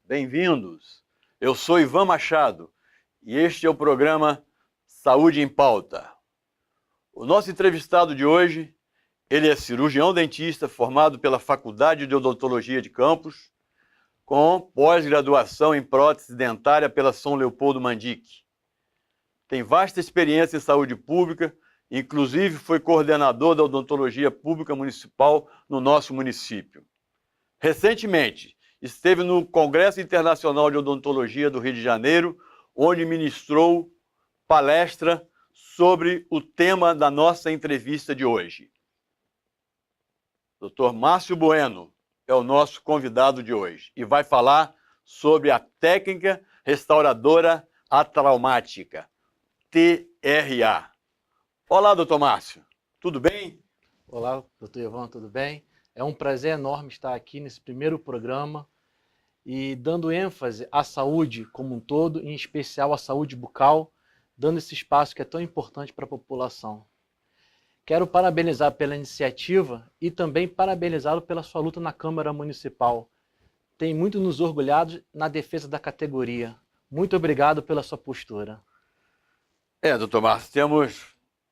bem-vindos. Eu sou Ivan Machado e este é o programa Saúde em Pauta. O nosso entrevistado de hoje, ele é cirurgião dentista formado pela Faculdade de Odontologia de Campos, com pós-graduação em prótese dentária pela São Leopoldo Mandic. Tem vasta experiência em saúde pública, inclusive foi coordenador da odontologia pública municipal no nosso município. Recentemente, esteve no Congresso Internacional de Odontologia do Rio de Janeiro, onde ministrou palestra sobre o tema da nossa entrevista de hoje. Dr. Márcio Bueno é o nosso convidado de hoje e vai falar sobre a técnica restauradora atraumática, TRA. Olá, doutor Márcio, tudo bem? Olá, doutor Ivan, tudo bem? É um prazer enorme estar aqui nesse primeiro programa e dando ênfase à saúde como um todo, em especial à saúde bucal, dando esse espaço que é tão importante para a população. Quero parabenizar pela iniciativa e também parabenizá-lo pela sua luta na Câmara Municipal. Tem muito nos orgulhado na defesa da categoria. Muito obrigado pela sua postura. Doutor Márcio, temos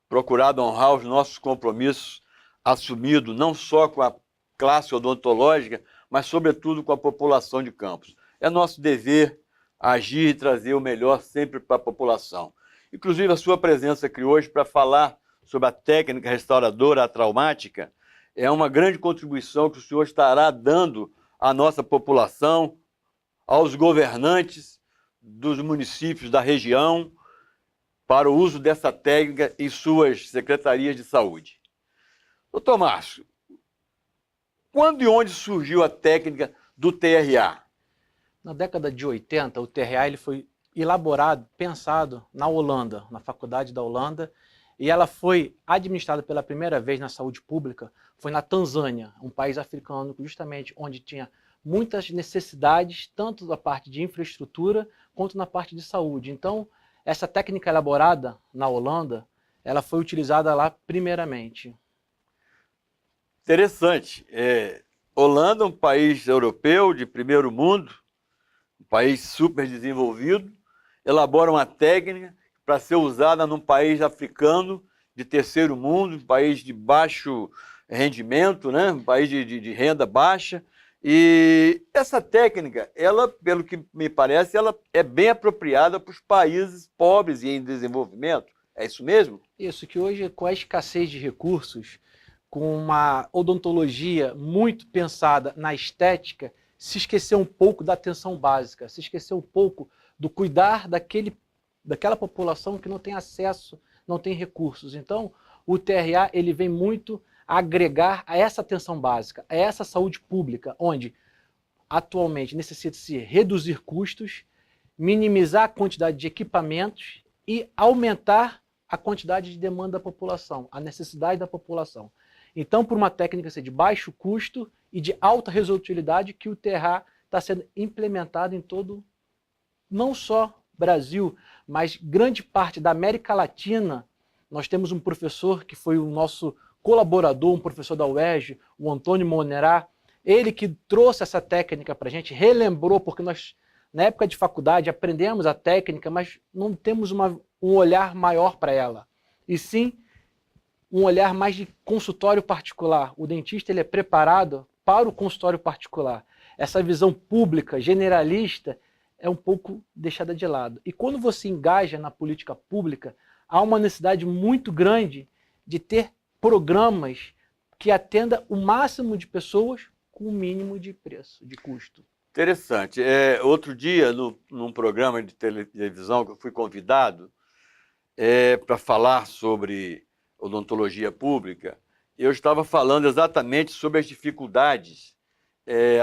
procurado honrar os nossos compromissos assumidos não só com a classe odontológica, mas sobretudo com a população de Campos. É nosso dever agir e trazer o melhor sempre para a população. Inclusive, a sua presença aqui hoje para falar sobre a técnica restauradora traumática é uma grande contribuição que o senhor estará dando à nossa população, aos governantes dos municípios da região, para o uso dessa técnica em suas secretarias de saúde. Doutor Márcio, quando e onde surgiu a técnica do TRA? Na década de 80, o TRA ele foi elaborado, pensado na Holanda, na Faculdade da Holanda, e ela foi administrada pela primeira vez na saúde pública, foi na Tanzânia, um país africano justamente onde tinha muitas necessidades, tanto da parte de infraestrutura quanto na parte de saúde. Então, essa técnica elaborada na Holanda, ela foi utilizada lá primeiramente. Interessante. Holanda é um país europeu de primeiro mundo, um país super desenvolvido, elabora uma técnica para ser usada num país africano de terceiro mundo, um país de baixo rendimento, né? Um país de renda baixa. E essa técnica, ela, pelo que me parece, ela é bem apropriada para os países pobres e em desenvolvimento. É isso mesmo? Isso, que hoje, com a escassez de recursos, com uma odontologia muito pensada na estética, se esqueceu um pouco da atenção básica, se esqueceu um pouco do cuidar daquela população que não tem acesso, não tem recursos. Então, o TRA ele vem muito agregar a essa atenção básica, a essa saúde pública, onde atualmente necessita-se reduzir custos, minimizar a quantidade de equipamentos e aumentar a quantidade de demanda da população, a necessidade da população. Então, por uma técnica ser de baixo custo e de alta resolutividade, que o TRA está sendo implementado em todo, não só Brasil, mas grande parte da América Latina. Nós temos um professor que foi o nosso colaborador, um professor da UERJ, o Antônio Monerá, ele que trouxe essa técnica para a gente, relembrou, porque nós, na época de faculdade, aprendemos a técnica, mas não temos um olhar maior para ela, e sim um olhar mais de consultório particular. O dentista ele é preparado para o consultório particular. Essa visão pública, generalista, é um pouco deixada de lado. E quando você engaja na política pública, há uma necessidade muito grande de ter programas que atenda o máximo de pessoas com o mínimo de preço, de custo. Interessante. Outro dia, num programa de televisão que eu fui convidado para falar sobre odontologia pública, eu estava falando exatamente sobre as dificuldades,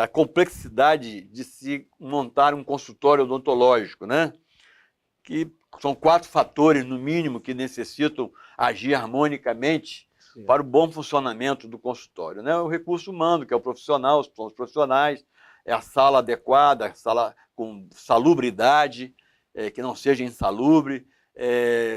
a complexidade de se montar um consultório odontológico, né? Que são 4 fatores, no mínimo, que necessitam agir harmonicamente para o bom funcionamento do consultório, né? O recurso humano, que é o profissional, são os profissionais, é a sala adequada, a sala com salubridade, que não seja insalubre,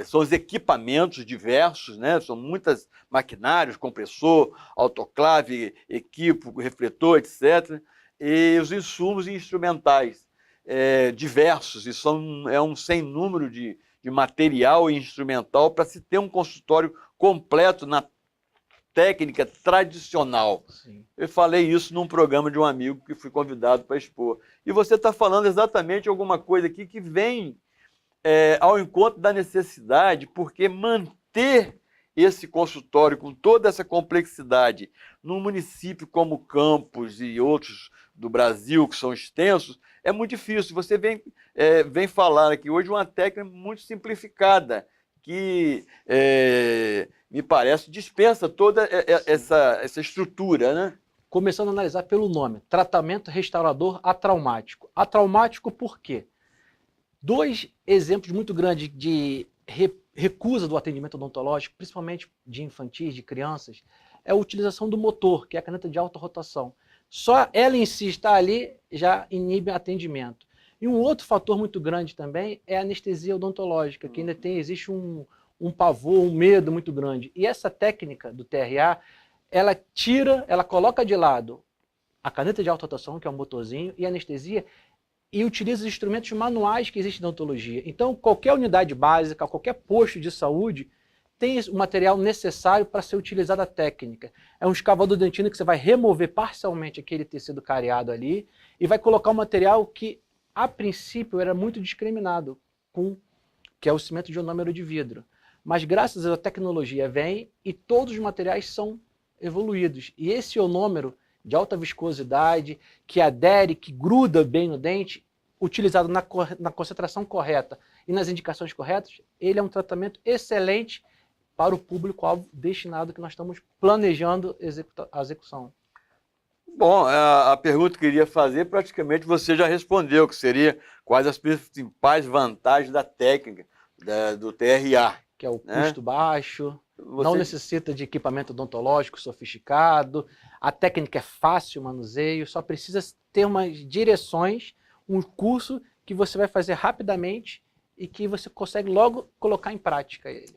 são os equipamentos diversos, né? São muitos maquinários, compressor, autoclave, equipo, refletor, etc. E os insumos instrumentais. diversos, e é um sem número de material e instrumental para se ter um consultório completo na técnica tradicional. Sim. Eu falei isso num programa de um amigo que fui convidado para expor. E você está falando exatamente alguma coisa aqui que vem ao encontro da necessidade, porque manter esse consultório com toda essa complexidade num município como Campos e outros do Brasil, que são extensos, é muito difícil. Você vem falar aqui hoje uma técnica muito simplificada, que me parece dispensa toda essa estrutura, né? Começando a analisar pelo nome, tratamento restaurador atraumático. Atraumático por quê? Dois exemplos muito grandes de recusa do atendimento odontológico, principalmente de infantis, de crianças, é a utilização do motor, que é a caneta de alta rotação. Só ela em si estar ali já inibe atendimento. E um outro fator muito grande também é a anestesia odontológica, que ainda existe um pavor, um medo muito grande. E essa técnica do TRA, ela coloca de lado a caneta de alta rotação, que é um motorzinho, e a anestesia, e utiliza os instrumentos manuais que existem na odontologia. Então, qualquer unidade básica, qualquer posto de saúde, tem o material necessário para ser utilizada a técnica. É um escavador dentina que você vai remover parcialmente aquele tecido cariado ali e vai colocar um material que, a princípio, era muito discriminado, que é o cimento de ionômero de vidro. Mas, graças à tecnologia, vem e todos os materiais são evoluídos. E esse ionômero de alta viscosidade, que adere, que gruda bem no dente, utilizado na concentração correta e nas indicações corretas, ele é um tratamento excelente para o público-alvo destinado que nós estamos planejando a execução. Bom, a pergunta que eu queria fazer, praticamente você já respondeu, que seria quais as principais vantagens da técnica, do TRA. Que é o custo baixo, não necessita de equipamento odontológico sofisticado, a técnica é fácil, o manuseio, só precisa ter umas direções, um curso que você vai fazer rapidamente e que você consegue logo colocar em prática ele.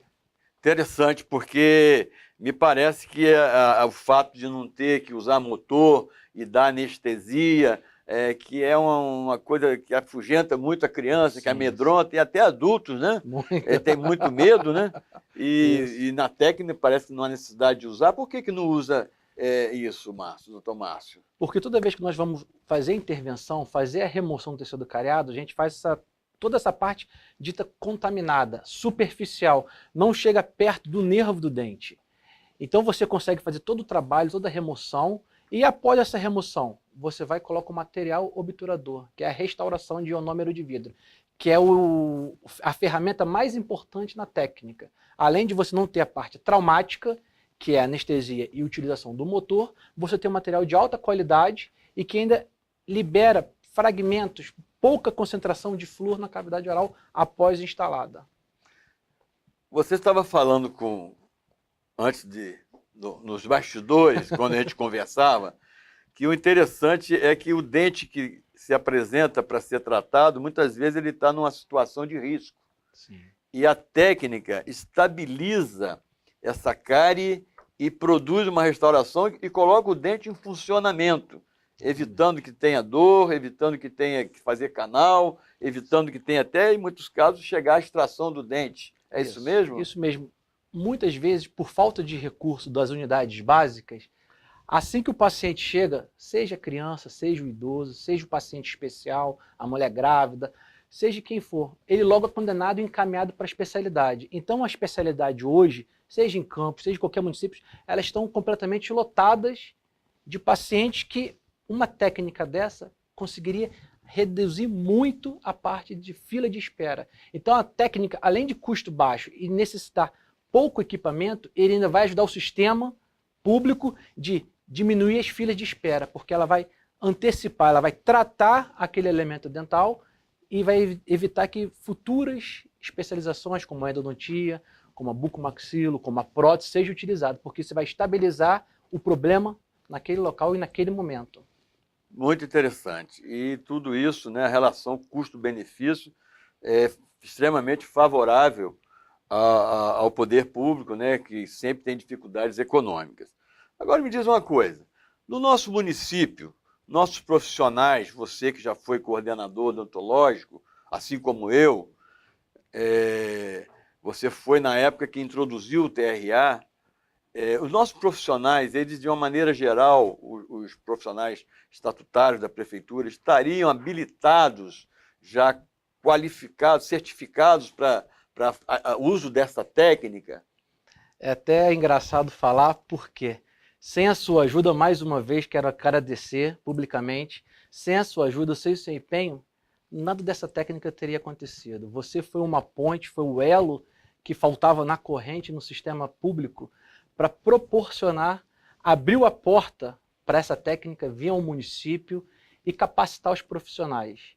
Interessante, porque me parece que o fato de não ter que usar motor e dar anestesia, que é uma coisa que afugenta muito a criança, que amedronta, e até adultos, né? Tem muito medo, né? E na técnica parece que não há necessidade de usar. Por que não usa isso, doutor Márcio? Porque toda vez que nós vamos fazer a intervenção, fazer a remoção do tecido cariado, a gente faz toda essa parte dita contaminada, superficial, não chega perto do nervo do dente. Então você consegue fazer todo o trabalho, toda a remoção, e após essa remoção, você vai colocar o material obturador, que é a restauração de ionômero de vidro, que é a ferramenta mais importante na técnica. Além de você não ter a parte traumática, que é a anestesia e utilização do motor, você tem um material de alta qualidade e que ainda libera fragmentos, pouca concentração de flúor na cavidade oral após instalada. Você estava falando nos bastidores, quando a gente conversava, que o interessante é que o dente que se apresenta para ser tratado, muitas vezes ele está numa situação de risco. Sim. E a técnica estabiliza essa cárie e produz uma restauração e coloca o dente em funcionamento, evitando que tenha dor, evitando que tenha que fazer canal, evitando que tenha até, em muitos casos, chegar à extração do dente. É isso mesmo? Isso mesmo. Muitas vezes, por falta de recurso das unidades básicas, assim que o paciente chega, seja a criança, seja o idoso, seja o paciente especial, a mulher grávida, seja quem for, ele logo é condenado e encaminhado para a especialidade. Então, a especialidade hoje, seja em Campos, seja em qualquer município, elas estão completamente lotadas de pacientes que uma técnica dessa conseguiria reduzir muito a parte de fila de espera. Então, a técnica, além de custo baixo e necessitar pouco equipamento, ele ainda vai ajudar o sistema público de diminuir as filas de espera, porque ela vai antecipar, ela vai tratar aquele elemento dental e vai evitar que futuras especializações, como a endodontia, como a bucomaxilo, como a prótese, sejam utilizadas, porque você vai estabilizar o problema naquele local e naquele momento. Muito interessante. E tudo isso, né, a relação custo-benefício é extremamente favorável ao poder público, né, que sempre tem dificuldades econômicas. Agora me diz uma coisa, no nosso município, nossos profissionais, você que já foi coordenador odontológico, assim como eu, você foi na época que introduziu o TRA, os nossos profissionais, eles de uma maneira geral, os profissionais estatutários da prefeitura, estariam habilitados, já qualificados, certificados para uso dessa técnica? É até engraçado falar porque, sem a sua ajuda, mais uma vez, quero agradecer publicamente, sem a sua ajuda, sem o seu empenho, nada dessa técnica teria acontecido. Você foi uma ponte, foi o elo que faltava na corrente no sistema público para proporcionar, abriu a porta para essa técnica vir ao município e capacitar os profissionais.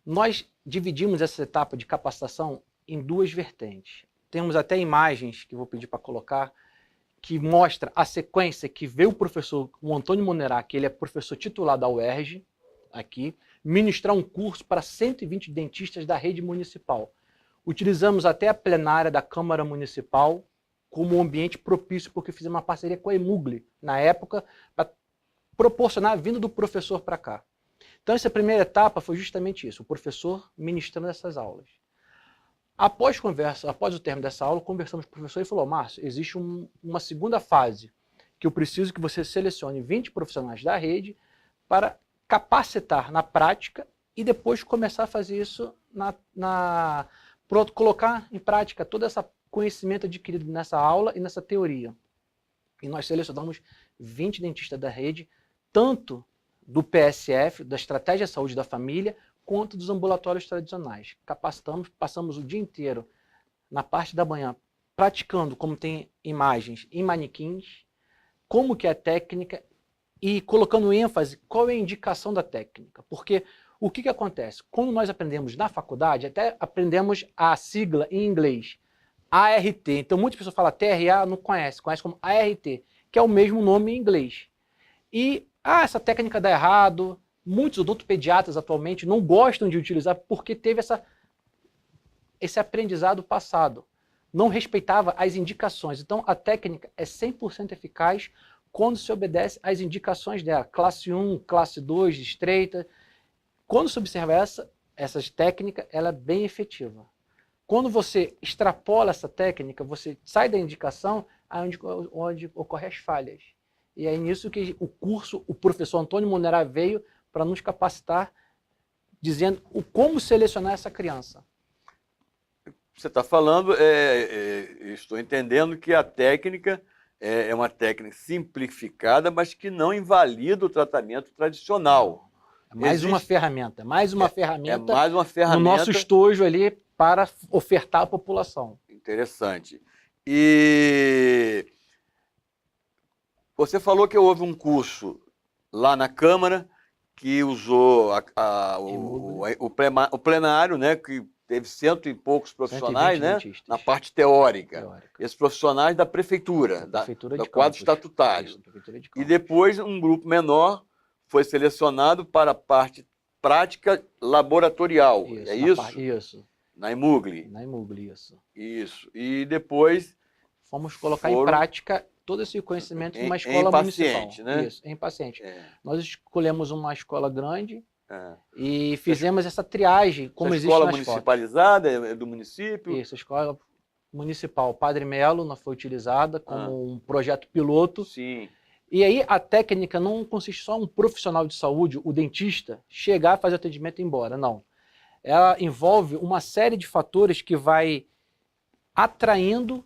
Nós dividimos essa etapa de capacitação em duas vertentes. Temos até imagens que vou pedir para colocar, que mostra a sequência que veio o professor, o Antônio Monerá, que ele é professor titular da UERJ, aqui, ministrar um curso para 120 dentistas da rede municipal. Utilizamos até a plenária da Câmara Municipal como um ambiente propício, porque fizemos uma parceria com a Emugli, na época, para proporcionar a vinda do professor para cá. Então, essa primeira etapa foi justamente isso, o professor ministrando essas aulas. Após o término dessa aula, conversamos com o professor e falou: Márcio, existe uma segunda fase, que eu preciso que você selecione 20 profissionais da rede para capacitar na prática e depois começar a fazer isso, colocar em prática todo esse conhecimento adquirido nessa aula e nessa teoria. E nós selecionamos 20 dentistas da rede, tanto do PSF, da Estratégia de Saúde da Família, quanto dos ambulatórios tradicionais. Capacitamos, passamos o dia inteiro, na parte da manhã, praticando, como tem imagens, em manequins, como que é a técnica e colocando ênfase qual é a indicação da técnica. Porque o que acontece? Quando nós aprendemos na faculdade, até aprendemos a sigla em inglês, ART. Então muitas pessoas falam TRA, não conhece como ART, que é o mesmo nome em inglês. E, essa técnica dá errado. Muitos odontopediatras atualmente não gostam de utilizar porque teve esse aprendizado passado. Não respeitava as indicações. Então, a técnica é 100% eficaz quando se obedece às indicações dela. Classe 1, classe 2, estreita. Quando se observa essas técnicas, ela é bem efetiva. Quando você extrapola essa técnica, você sai da indicação, onde ocorrem as falhas. E é nisso que o professor Antônio Monerá veio para nos capacitar, dizendo como selecionar essa criança. Você está falando, estou entendendo que a técnica é uma técnica simplificada, mas que não invalida o tratamento tradicional. É mais uma ferramenta, mais uma ferramenta no nosso estojo ali para ofertar à população. Interessante. E você falou que houve um curso lá na Câmara que usou o plenário, né, que teve 100 e poucos profissionais, né, na parte teórica. Esses profissionais da prefeitura, do quadro estatutário. E depois um grupo menor foi selecionado para a parte prática laboratorial. É isso? Isso. Na Emugli. Na Emugli, isso. Isso. E depois fomos colocar em prática todo esse conhecimento em uma escola municipal. Né? Isso, em paciente. Nós escolhemos uma escola grande e fizemos essa triagem, como existe escola nas municipalizada, é do município? Isso, a escola municipal Padre Melo não foi utilizada como um projeto piloto. Sim. E aí a técnica não consiste só em um profissional de saúde, o dentista, chegar, fazer o atendimento e ir embora, não. Ela envolve uma série de fatores que vai atraindo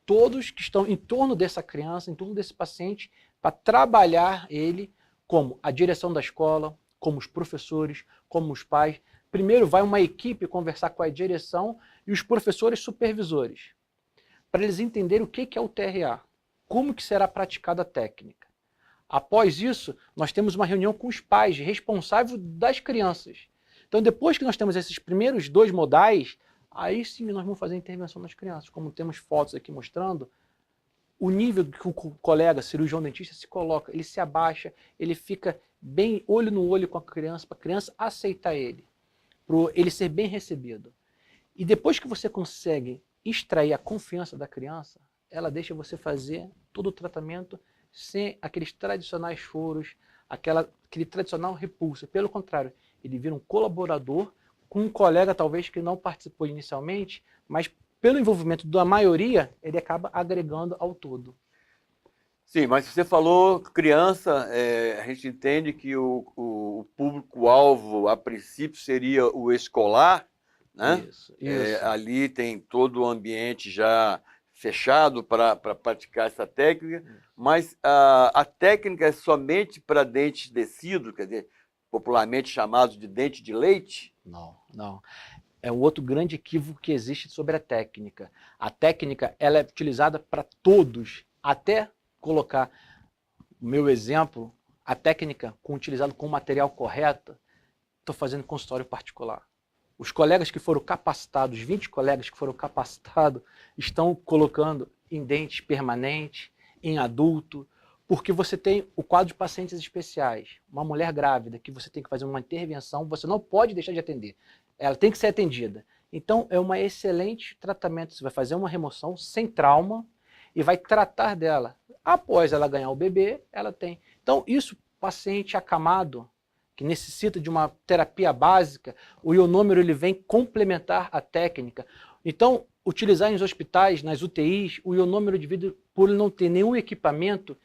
todos que estão em torno dessa criança, em torno desse paciente, para trabalhar ele como a direção da escola, como os professores, como os pais. Primeiro vai uma equipe conversar com a direção e os professores supervisores, para eles entenderem o que é o TRA, como que será praticada a técnica. Após isso, nós temos uma reunião com os pais responsáveis das crianças. Então, depois que nós temos esses primeiros 2 modais, aí sim nós vamos fazer a intervenção nas crianças. Como temos fotos aqui mostrando, o nível que o colega cirurgião dentista se coloca, ele se abaixa, ele fica bem olho no olho com a criança, para a criança aceitar ele, para ele ser bem recebido. E depois que você consegue extrair a confiança da criança, ela deixa você fazer todo o tratamento sem aqueles tradicionais choros, aquele tradicional repulsa. Pelo contrário, ele vira um colaborador com um colega talvez que não participou inicialmente, mas pelo envolvimento da maioria, ele acaba agregando ao todo. Sim, mas você falou criança, a gente entende que o público-alvo, a princípio, seria o escolar, né? Isso. Ali tem todo o ambiente já fechado para praticar essa técnica, mas a técnica é somente para dentes descidos, quer dizer, popularmente chamados de dente de leite? Não, não. É um outro grande equívoco que existe sobre a técnica. A técnica ela é utilizada para todos, até colocar o meu exemplo, a técnica utilizada com o material correto, estou fazendo consultório particular. Os colegas que foram capacitados, 20 colegas que foram capacitados, estão colocando em dentes permanentes, em adulto, porque você tem o quadro de pacientes especiais. Uma mulher grávida que você tem que fazer uma intervenção, você não pode deixar de atender. Ela tem que ser atendida. Então, é um excelente tratamento. Você vai fazer uma remoção sem trauma e vai tratar dela. Após ela ganhar o bebê, ela tem. Então, isso, paciente acamado, que necessita de uma terapia básica, o ionômero ele vem complementar a técnica. Então, utilizar nos hospitais, nas UTIs, o ionômero de vidro, por não ter nenhum equipamento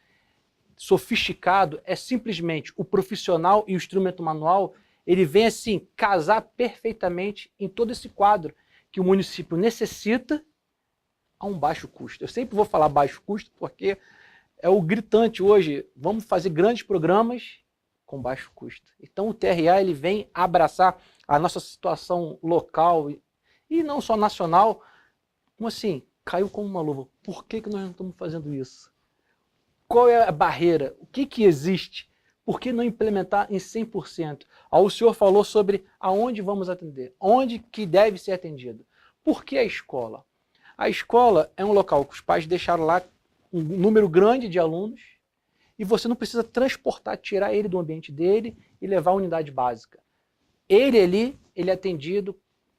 sofisticado, é simplesmente o profissional e o instrumento manual, ele vem assim, casar perfeitamente em todo esse quadro que o município necessita a um baixo custo. Eu sempre vou falar baixo custo porque é o gritante hoje, vamos fazer grandes programas com baixo custo. Então o TRA ele vem abraçar a nossa situação local e não só nacional, como assim, caiu como uma luva. Por que nós não estamos fazendo isso? Qual é a barreira? O que existe? Por que não implementar em 100%? O senhor falou sobre aonde vamos atender, onde que deve ser atendido. Por que a escola? A escola é um local que os pais deixaram lá um número grande de alunos e você não precisa transportar, tirar ele do ambiente dele e levar a unidade básica. Ele ali, ele é atendido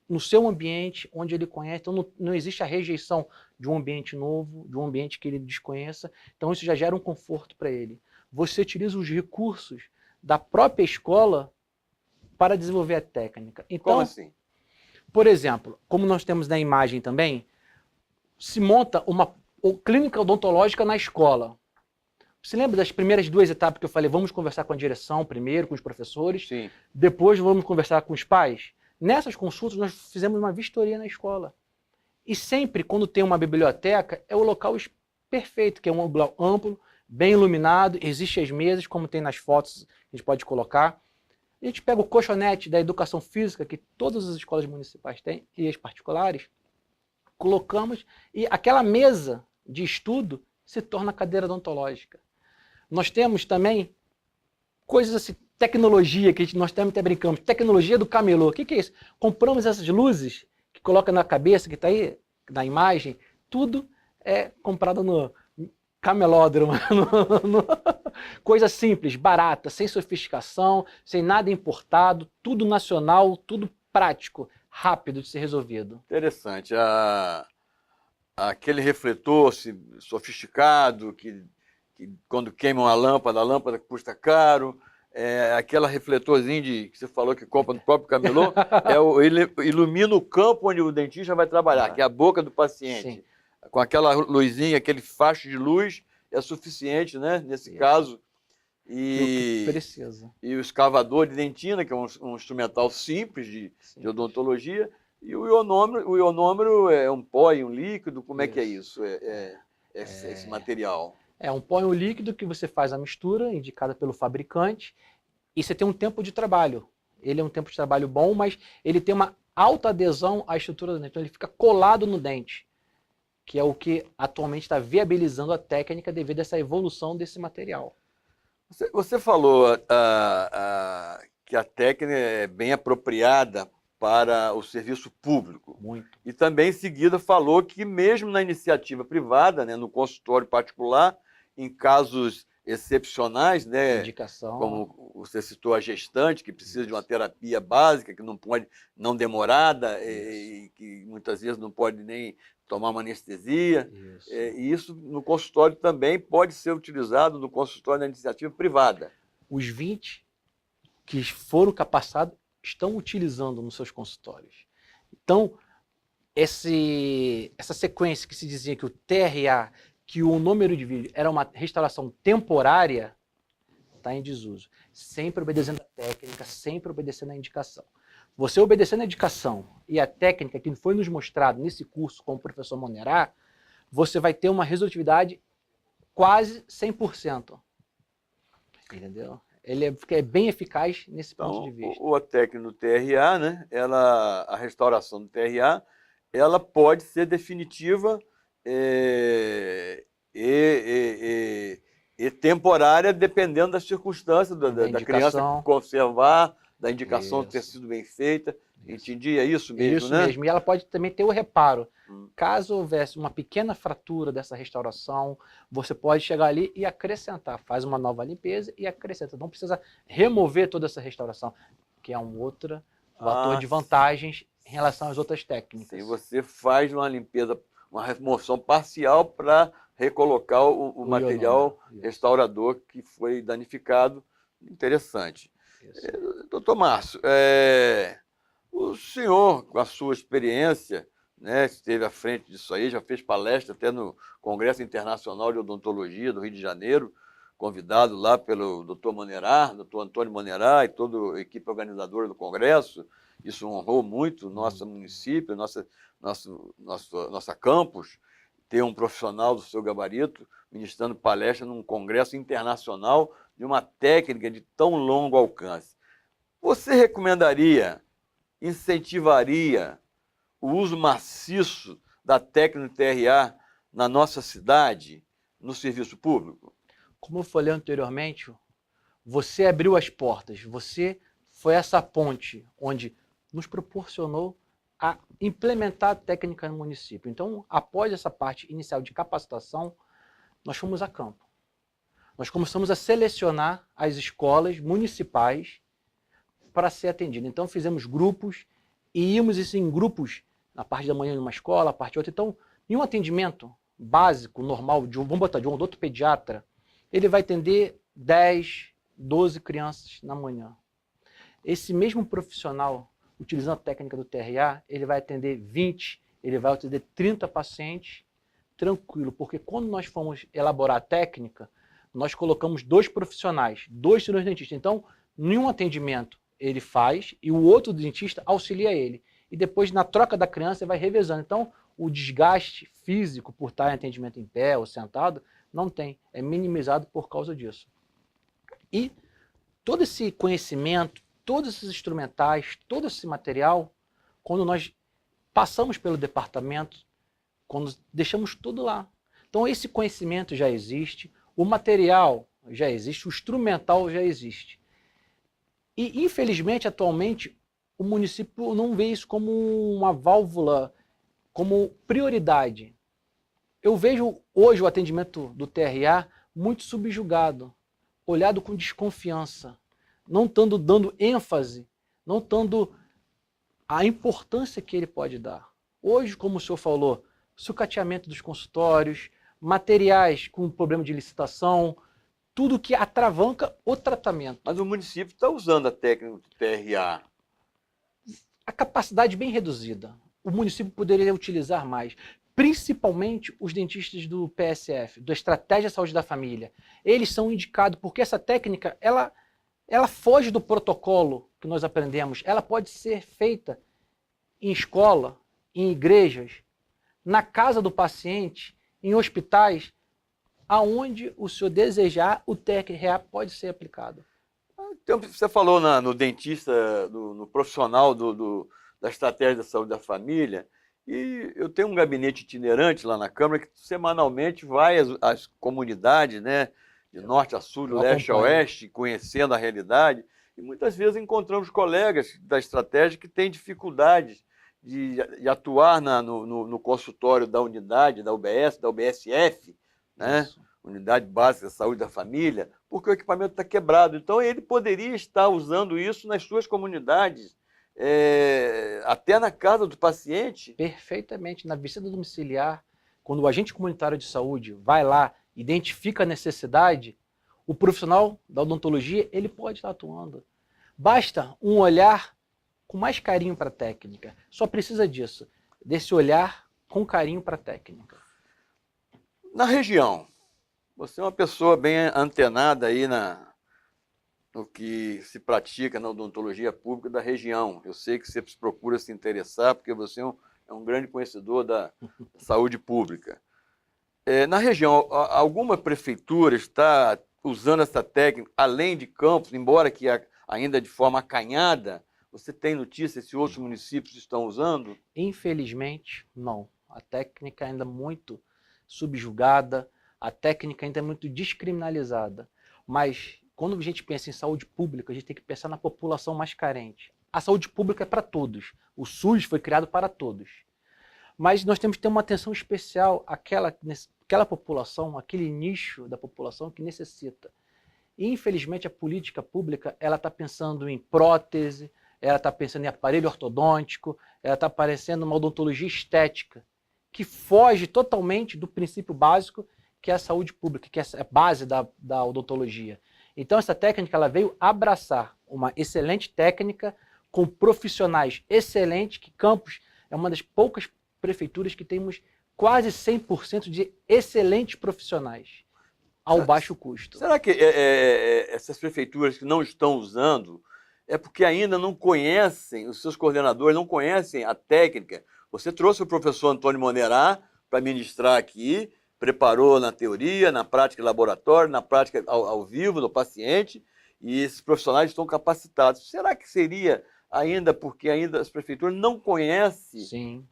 no seu ambiente, onde ele conhece, então não existe a rejeição de um ambiente novo, de um ambiente que ele desconheça, então isso já gera um conforto para ele. Você utiliza os recursos da própria escola para desenvolver a técnica. Então, como assim? Por exemplo, como nós temos na imagem também, se monta uma clínica odontológica na escola. Você lembra das primeiras 2 etapas que eu falei? Vamos conversar com a direção primeiro, com os professores, Sim. Depois vamos conversar com os pais? Nessas consultas nós fizemos uma vistoria na escola. E sempre, quando tem uma biblioteca, é o local perfeito, que é um lugar amplo, bem iluminado, existem as mesas, como tem nas fotos, a gente pode colocar. A gente pega o colchonete da educação física, que todas as escolas municipais têm, e as particulares, colocamos, e aquela mesa de estudo se torna cadeira odontológica. Nós temos também coisas assim, tecnologia, que nós também até brincamos, tecnologia do camelô. O que é isso? Compramos essas luzes, que coloca na cabeça, que está aí na imagem, tudo é comprado no camelódromo. Coisa simples, barata, sem sofisticação, sem nada importado, tudo nacional, tudo prático, rápido de ser resolvido. Interessante. Aquele refletor sofisticado, que quando queima uma lâmpada, a lâmpada custa caro, aquele refletorzinho que você falou que compra no próprio camelô, ele ilumina o campo onde o dentista vai trabalhar, que é a boca do paciente. Sim. Com aquela luzinha, aquele facho de luz, é suficiente, né? Nesse caso. E precisa. E o escavador de dentina, que é um instrumental simples de odontologia, e o ionômero é um pó e um líquido, como é que é isso? Esse material? É um pó e um líquido que você faz a mistura, indicada pelo fabricante, e você tem um tempo de trabalho. Ele é um tempo de trabalho bom, mas ele tem uma alta adesão à estrutura do dente, então ele fica colado no dente, que é o que atualmente está viabilizando a técnica devido a essa evolução desse material. Você falou que a técnica é bem apropriada para o serviço público. Muito. E também, em seguida, falou que mesmo na iniciativa privada, né, no consultório particular, em casos excepcionais, né, indicação, como você citou a gestante, que precisa de uma terapia básica, que não pode, não demorada, e que muitas vezes não pode nem tomar uma anestesia. E isso no consultório também pode ser utilizado no consultório da iniciativa privada. Os 20 que foram capacitados estão utilizando nos seus consultórios. Então, essa sequência que se dizia que o TRA, que o número de vídeo era uma restauração temporária, está em desuso. Sempre obedecendo a técnica, sempre obedecendo a indicação. Você obedecendo a indicação e a técnica que foi nos mostrado nesse curso com o professor Monerá, você vai ter uma resolutividade quase 100%. Entendeu? Ele é bem eficaz nesse ponto de vista. A técnica do TRA, né, a restauração do TRA, ela pode ser definitiva e temporária, dependendo das circunstâncias da criança conservar, da indicação ter sido bem feita. Entendi, é isso mesmo, isso né? Isso mesmo, e ela pode também ter o reparo. Caso houvesse uma pequena fratura dessa restauração, você pode chegar ali e acrescentar, faz uma nova limpeza e acrescenta. Não precisa remover toda essa restauração, que é um outro fator de vantagens em relação às outras técnicas. Sim, você faz uma limpeza, uma remoção parcial para recolocar o material restaurador que foi danificado. Interessante. Doutor Márcio, o senhor, com a sua experiência, né, esteve à frente disso aí, já fez palestra até no Congresso Internacional de Odontologia do Rio de Janeiro, convidado lá pelo doutor Monerá, doutor Antônio Monerá e toda a equipe organizadora do Congresso. Isso honrou muito o nosso município, nossa campus, ter um profissional do seu gabarito ministrando palestra num congresso internacional de uma técnica de tão longo alcance. Você recomendaria, incentivaria o uso maciço da técnica TRA na nossa cidade, no serviço público? Como eu falei anteriormente, você abriu as portas, você foi essa ponte onde nos proporcionou a implementar a técnica no município. Então, após essa parte inicial de capacitação, nós fomos a campo. Nós começamos a selecionar as escolas municipais para ser atendido. Então, fizemos grupos e íamos em grupos, na parte da manhã em uma escola, a parte de outra. Então, em um atendimento básico, normal, vamos botar de um outro pediatra, ele vai atender 10, 12 crianças na manhã. Esse mesmo profissional, utilizando a técnica do TRA, ele vai atender 20, ele vai atender 30 pacientes, tranquilo, porque quando nós fomos elaborar a técnica, nós colocamos 2 profissionais, 2 cirurgiões dentistas. Então, em um atendimento ele faz e o outro dentista auxilia ele. E depois, na troca da criança, ele vai revezando. Então, o desgaste físico por estar em atendimento em pé ou sentado, não tem. É minimizado por causa disso. E todo esse conhecimento, todos esses instrumentais, todo esse material, quando nós passamos pelo departamento, quando deixamos tudo lá. Então, esse conhecimento já existe, o material já existe, o instrumental já existe. E, infelizmente, atualmente, o município não vê isso como uma válvula, como prioridade. Eu vejo hoje o atendimento do TRA muito subjugado, olhado com desconfiança, não estando dando ênfase, não dando a importância que ele pode dar. Hoje, como o senhor falou, sucateamento dos consultórios, materiais com problema de licitação, tudo que atravanca o tratamento. Mas o município está usando a técnica do TRA. A capacidade bem reduzida. O município poderia utilizar mais, principalmente os dentistas do PSF, da Estratégia de Saúde da Família. Eles são indicados porque essa técnica, ela foge do protocolo que nós aprendemos. Ela pode ser feita em escola, em igrejas, na casa do paciente, em hospitais, aonde o senhor desejar, o TRA pode ser aplicado. Então, você falou no dentista, no profissional da estratégia da saúde da família, e eu tenho um gabinete itinerante lá na Câmara que semanalmente vai às comunidades, né, de norte a sul, de leste a oeste, conhecendo a realidade, e muitas vezes encontramos colegas da estratégia que têm dificuldades de atuar no consultório da unidade, da UBS, da UBSF, né? Unidade Básica da Saúde da Família, porque o equipamento está quebrado. Então, ele poderia estar usando isso nas suas comunidades, até na casa do paciente. Perfeitamente. Na visita domiciliar, quando o agente comunitário de saúde vai lá, identifica a necessidade, o profissional da odontologia, ele pode estar atuando. Basta um olhar com mais carinho para a técnica. Só precisa disso, desse olhar com carinho para a técnica. Na região, você é uma pessoa bem antenada aí no que se pratica na odontologia pública da região. Eu sei que você procura se interessar, porque você é um grande conhecedor da saúde pública. Na região, alguma prefeitura está usando essa técnica, além de Campos, embora que ainda de forma acanhada? Você tem notícia se outros municípios estão usando? Infelizmente, não. A técnica ainda é muito subjugada, a técnica ainda é muito descriminalizada. Mas quando a gente pensa em saúde pública, a gente tem que pensar na população mais carente. A saúde pública é para todos. O SUS foi criado para todos. Mas nós temos que ter uma atenção especial àquela população, aquele nicho da população que necessita. E, infelizmente, a política pública ela está pensando em prótese, ela está pensando em aparelho ortodôntico, ela está parecendo uma odontologia estética, que foge totalmente do princípio básico, que é a saúde pública, que é a base da odontologia. Então, essa técnica ela veio abraçar uma excelente técnica com profissionais excelentes, que Campos é uma das poucas prefeituras que temos quase 100% de excelentes profissionais, ao baixo custo. Será que essas prefeituras que não estão usando é porque ainda não conhecem, os seus coordenadores não conhecem a técnica? Você trouxe o professor Antônio Monerá para ministrar aqui, preparou na teoria, na prática em laboratório, na prática ao vivo, no paciente, e esses profissionais estão capacitados. Será que seria ainda porque ainda as prefeituras não conhecem? Sim,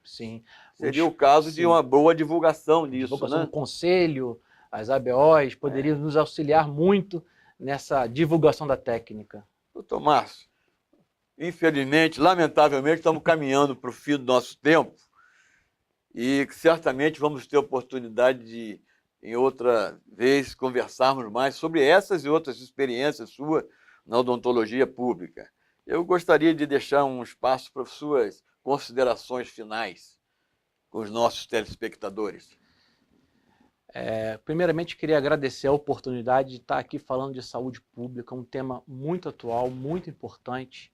sim. Seria o caso de uma boa divulgação disso, divulgação né? do conselho, as ABOs poderiam nos auxiliar muito nessa divulgação da técnica. Doutor Márcio, infelizmente, lamentavelmente, estamos caminhando para o fim do nosso tempo e certamente vamos ter oportunidade de, em outra vez, conversarmos mais sobre essas e outras experiências suas na odontologia pública. Eu gostaria de deixar um espaço para suas considerações finais com os nossos telespectadores. Primeiramente, queria agradecer a oportunidade de estar aqui falando de saúde pública, um tema muito atual, muito importante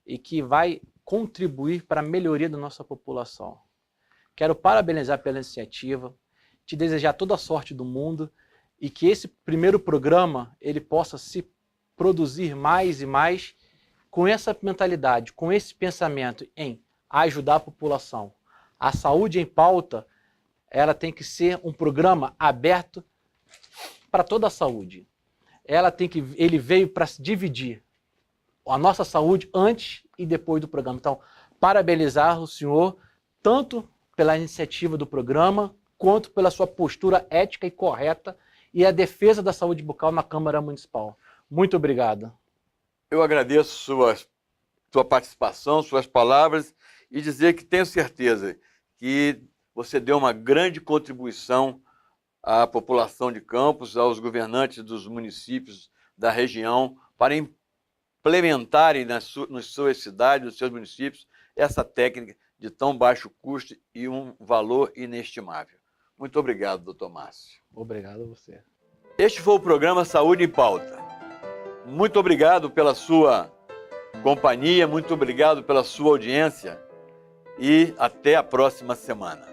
e que vai contribuir para a melhoria da nossa população. Quero parabenizar pela iniciativa, te desejar toda a sorte do mundo e que esse primeiro programa ele possa se produzir mais e mais com essa mentalidade, com esse pensamento em ajudar a população. A saúde em pauta ela tem que ser um programa aberto para toda a saúde. Ele veio para se dividir a nossa saúde antes e depois do programa. Então, parabenizar o senhor, tanto pela iniciativa do programa, quanto pela sua postura ética e correta e a defesa da saúde bucal na Câmara Municipal. Muito obrigado. Eu agradeço sua participação, suas palavras e dizer que tenho certeza que você deu uma grande contribuição à população de Campos, aos governantes dos municípios da região, para implementarem nas suas cidades, nos seus municípios, essa técnica de tão baixo custo e um valor inestimável. Muito obrigado, doutor Márcio. Obrigado a você. Este foi o programa Saúde em Pauta. Muito obrigado pela sua companhia, muito obrigado pela sua audiência e até a próxima semana.